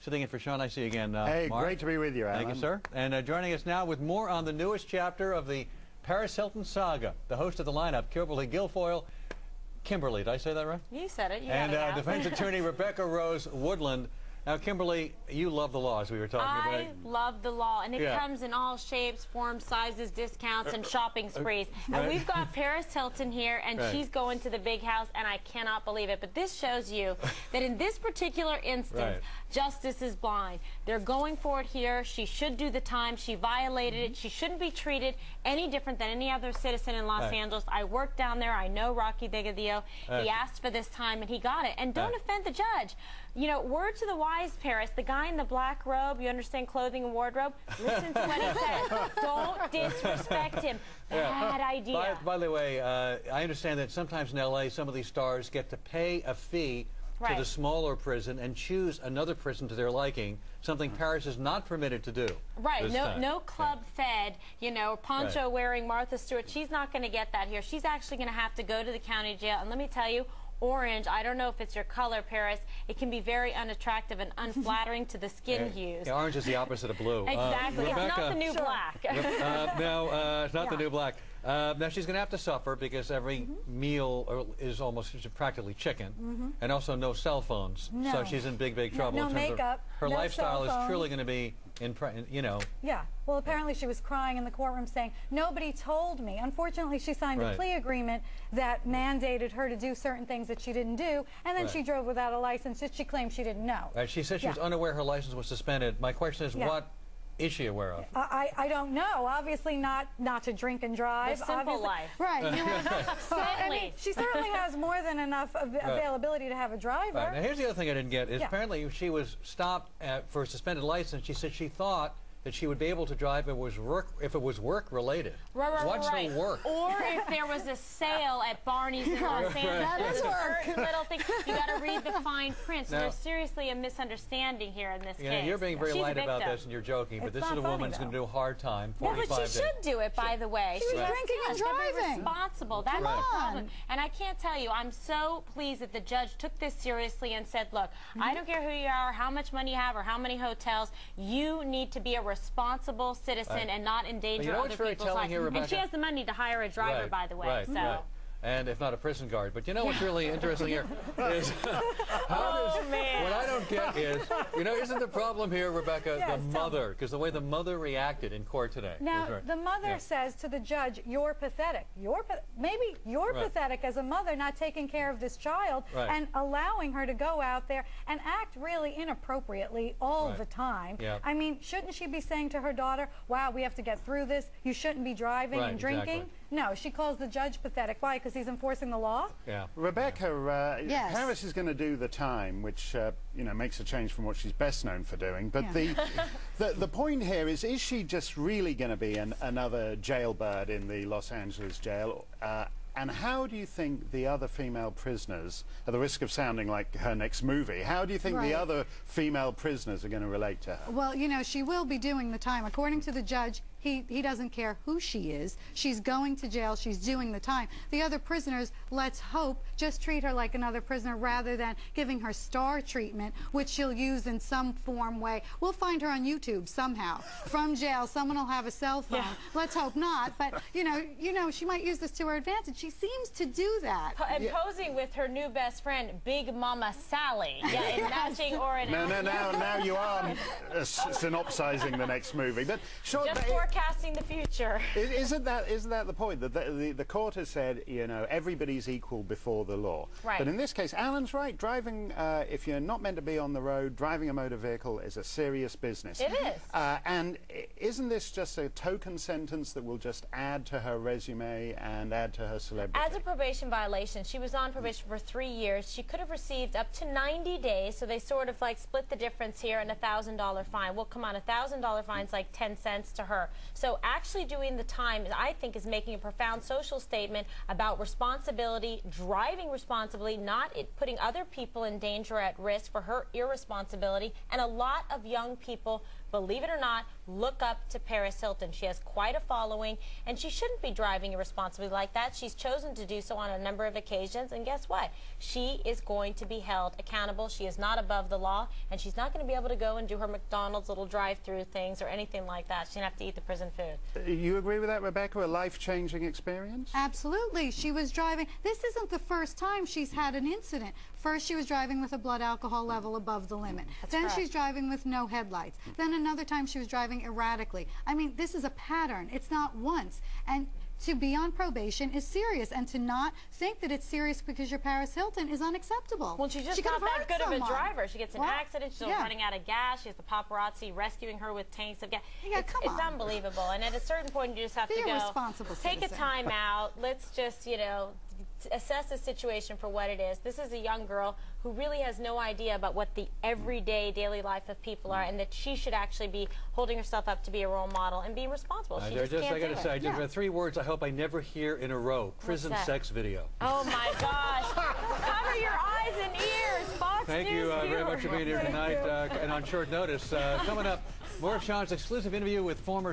sitting in for Sean. I see you again, Hey, Mark. great to be with you, Alan. Thank you, sir. And joining us now with more on the newest chapter of the Paris Hilton saga, the host of the lineup, Kimberly Guilfoyle. Kimberly, did I say that right? You said it. You and got it defense attorney Rebecca Rose Woodland. Now, Kimberly, you love the law, as we were talking about. I love the law, and it comes in all shapes, forms, sizes, discounts, and shopping sprees. And we've got Paris Hilton here, and she's going to the big house, and I cannot believe it. But this shows you that in this particular instance, justice is blind. They're going for it here. She should do the time. She violated it. She shouldn't be treated any different than any other citizen in Los Angeles. I worked down there. I know Rocky Degadillo. He asked for this time, and he got it. And don't offend the judge. You know, word to the wise, Paris, the guy in the black robe, you understand clothing and wardrobe, listen to what he says. Don't disrespect him. Bad idea. By the way, I understand that sometimes in L.A. some of these stars get to pay a fee to the smaller prison and choose another prison to their liking, something Paris is not permitted to do. Right. No club-fed, you know, poncho-wearing Martha Stewart. She's not going to get that here. She's actually going to have to go to the county jail. And let me tell you, orange, I don't know if it's your color, Paris, it can be very unattractive and unflattering to the skin hues. Yeah, orange is the opposite of blue. Exactly. Rebecca, it's not the new black. No, it's not the new black. Now, she's going to have to suffer because every meal is almost practically chicken, and also no cell phones. So she's in big, big trouble. No makeup. Her no lifestyle is truly going to be, you know. Yeah. Well, apparently she was crying in the courtroom saying, nobody told me. Unfortunately, she signed a plea agreement that mandated her to do certain things that she didn't do, and then she drove without a license that she claimed she didn't know. She said she was unaware her license was suspended. My question is, what is she aware of? I don't know. Obviously not to drink and drive. The simple life. Right. I mean, she certainly has more than enough availability to have a driver. Now, here's the other thing I didn't get is apparently she was stopped for a suspended license. She said she thought that she would be able to drive if it was work related. What's the work? Or if there was a sale at Barney's in Los Angeles. That is work. Little thing. You got to read the fine print. So there's seriously a misunderstanding here in this case. You're being very light about this and you're joking, but this is a woman who's going to do a hard time. 45 but she should do it, by the way. She was drinking and driving. Responsible. That's the problem. And I can't tell you, I'm so pleased that the judge took this seriously and said, look, I don't care who you are, how much money you have, or how many hotels. You need to be a responsible citizen and not endanger other people's lives. And she has the money to hire a driver, by the way. And if not a prison guard. But you know what's really interesting here is what I don't get is, isn't the problem here, Rebecca, the mother, because the way the mother reacted in court today. Now, the mother says to the judge, you're pathetic. Maybe you're pathetic as a mother not taking care of this child and allowing her to go out there and act really inappropriately all the time. I mean, shouldn't she be saying to her daughter, wow, we have to get through this. You shouldn't be driving and drinking. No, she calls the judge pathetic. Why? Because he's enforcing the law? Rebecca, Paris is going to do the time, which makes a change from what she's best known for doing. But the point here is she just really going to be another jailbird in the Los Angeles jail? And how do you think the other female prisoners, at the risk of sounding like her next movie, how do you think the other female prisoners are going to relate to her? Well, she will be doing the time. According to the judge, he doesn't care who she is. She's going to jail. She's doing the time. The other prisoners, let's hope, just treat her like another prisoner rather than giving her star treatment, which she'll use in some form way. We'll find her on YouTube somehow. From jail, someone will have a cell phone. Let's hope not. But, she might use this to her advantage. She seems to do that. And posing with her new best friend, Big Mama Sally. In matching or an now you are synopsizing the next movie. But just forecasting the future. Isn't that the point? That the court has said, everybody's equal before the law. But in this case, Alan's right. Driving, if you're not meant to be on the road, driving a motor vehicle is a serious business. It is. And isn't this just a token sentence that will just add to her resume and add to her celebrity? As a probation violation, she was on probation for 3 years. She could have received up to 90 days, so they sort of like split the difference here, and $1,000 fine. Well, come on, $1,000 fine's like 10 cents to her. So actually doing the time, I think, is making a profound social statement about responsibility, driving responsibly, not putting other people in danger at risk for her irresponsibility. And a lot of young people believe it or not, look up to Paris Hilton. She has quite a following, and she shouldn't be driving irresponsibly like that. She's chosen to do so on a number of occasions, and guess what? She is going to be held accountable. She is not above the law, and she's not going to be able to go and do her McDonald's little drive-through things or anything like that. She's going to have to eat the prison food. You agree with that, Rebecca? A life-changing experience? Absolutely. She was driving. This isn't the first time she's had an incident. First, she was driving with a blood alcohol level above the limit. Then she's driving with no headlights. Then another time she was driving erratically. I mean, this is a pattern. It's not once. And to be on probation is serious, and to not think that it's serious because you're Paris Hilton is unacceptable. Well, she's just not that good of a driver. She gets in an accident, she's running out of gas, she has the paparazzi rescuing her with tanks of gas. It's unbelievable, and at a certain point you just have to go, take a time out, let's just, you know, assess the situation for what it is. This is a young girl who really has no idea about what the everyday daily life of people are, and that she should actually be holding herself up to be a role model and being responsible. She just can't I got to say, just 3 words I hope I never hear in a row. Prison sex video. Oh my gosh. Cover your eyes and ears, Fox Thank you very much for being here tonight. And on short notice, coming up, more of Sean's exclusive interview with former